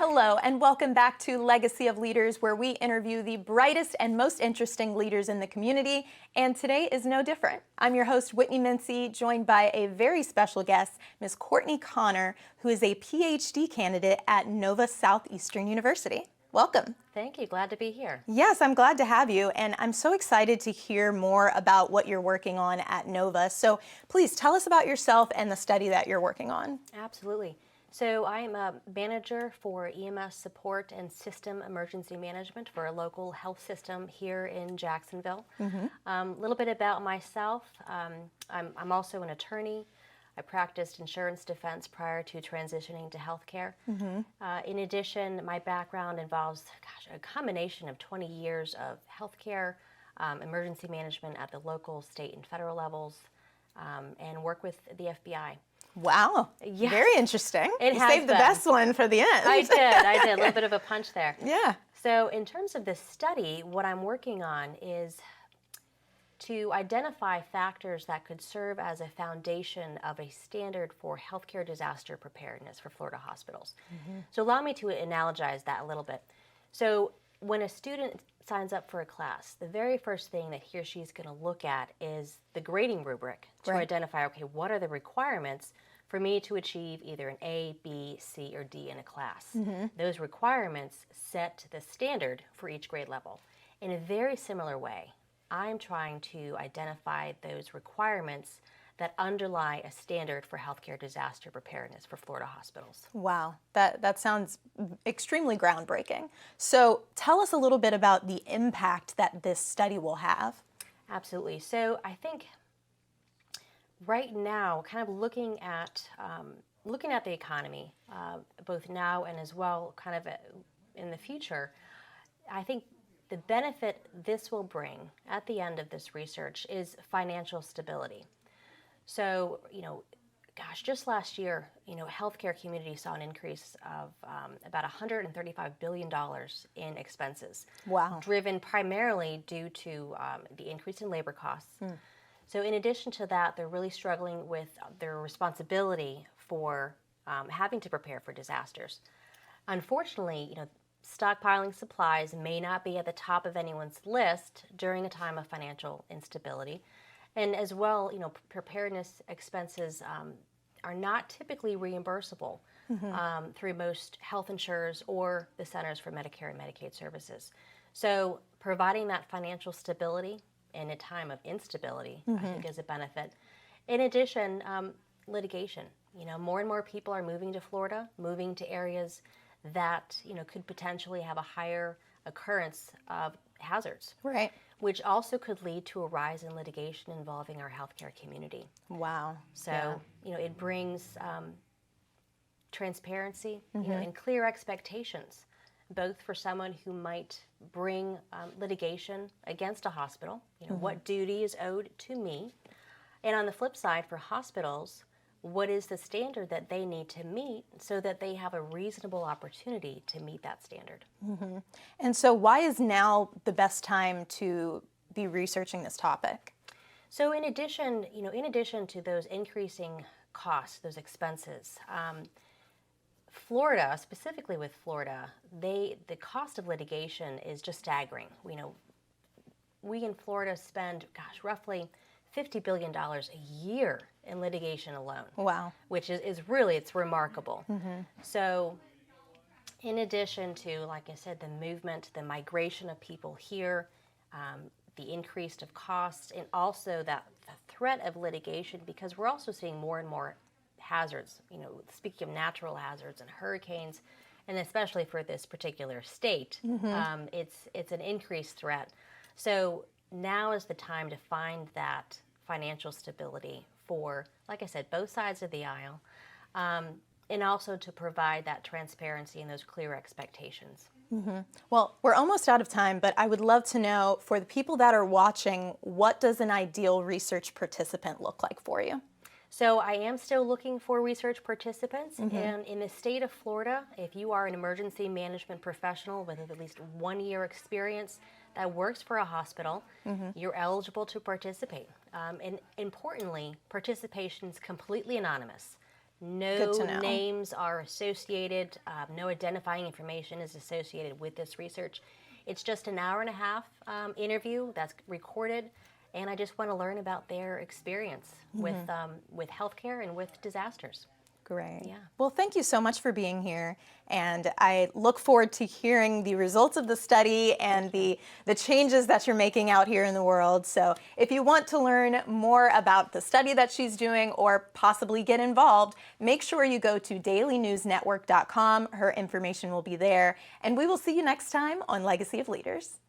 Hello, and welcome back to Legacy of Leaders, where we interview the brightest and most interesting leaders in the community, and today is no different. I'm your host, Whitney Mincey, joined by a very special guest, Ms. Courtney Conor, who is a PhD candidate at Nova Southeastern University. Welcome. Thank you. Glad to be here. Yes, I'm glad to have you, and I'm so excited to hear more about what you're working on at Nova. So please tell us about yourself and the study that you're working on. Absolutely. So I am a manager for EMS support and system emergency management for a local health system here in Jacksonville. A little bit about myself. I'm also an attorney. I practiced insurance defense prior to transitioning to healthcare. In addition, my background involves a combination of 20 years of healthcare, emergency management at the local, state, and federal levels, and work with the FBI. Wow. Yes. Very interesting. It you has saved the been. best one for the end. I did. A little bit of a punch there. Yeah. So in terms of this study, what I'm working on is to identify factors that could serve as a foundation of a standard for healthcare disaster preparedness for Florida hospitals. So allow me to analogize that a little bit. So when a student signs up for a class, the very first thing that he or she is going to look at is the grading rubric to identify, okay, what are the requirements for me to achieve either an A, B, C, or D in a class. Those requirements set the standard for each grade level. In a very similar way, I'm trying to identify those requirements that underlie a standard for healthcare disaster preparedness for Florida hospitals. Wow, that sounds extremely groundbreaking. So tell us a little bit about the impact that this study will have. Absolutely. So I think right now, kind of looking at the economy, both now and as well kind of in the future, I think the benefit this will bring at the end of this research is financial stability. So, just last year, healthcare community saw an increase of about $135 billion in expenses. Wow. Driven primarily due to the increase in labor costs. So in addition to that, they're really struggling with their responsibility for having to prepare for disasters. Unfortunately, stockpiling supplies may not be at the top of anyone's list during a time of financial instability. And as well, preparedness expenses are not typically reimbursable through most health insurers or the Centers for Medicare and Medicaid Services. So providing that financial stability in a time of instability, I think, is a benefit. In addition, litigation. More and more people are moving to Florida, moving to areas that, could potentially have a higher occurrence of hazards. Right. Which also could lead to a rise in litigation involving our healthcare community. Wow. So, it brings transparency, and clear expectations, both for someone who might bring litigation against a hospital, what duty is owed to me, and on the flip side, for hospitals, what is the standard that they need to meet so that they have a reasonable opportunity to meet that standard. And so why is now the best time to be researching this topic? So in addition to those increasing costs, those expenses, Florida, specifically with Florida, the cost of litigation is just staggering. We in Florida spend, roughly $50 billion a year in litigation alone. Wow. Which is really, it's remarkable. So in addition to, like I said, the movement, the migration of people here, the increase of costs, and also the threat of litigation, because we're also seeing more and more hazards, speaking of natural hazards and hurricanes, and especially for this particular state, it's an increased threat. So now is the time to find that financial stability for, like I said, both sides of the aisle, and also to provide that transparency and those clear expectations. Well, we're almost out of time, but I would love to know, for the people that are watching, what does an ideal research participant look like for you? So I am still looking for research participants, and in the state of Florida, if you are an emergency management professional with at least 1 year experience that works for a hospital, you're eligible to participate. And importantly, participation is completely anonymous. No to know. names are associated, no identifying information is associated with this research. It's just an hour and a half interview that's recorded, and I just want to learn about their experience with healthcare and with disasters. Great. Yeah. Well, thank you so much for being here. And I look forward to hearing the results of the study and the changes that you're making out here in the world. So if you want to learn more about the study that she's doing or possibly get involved, make sure you go to dailynewsnetwork.com. Her information will be there. And we will see you next time on Legacy of Leaders.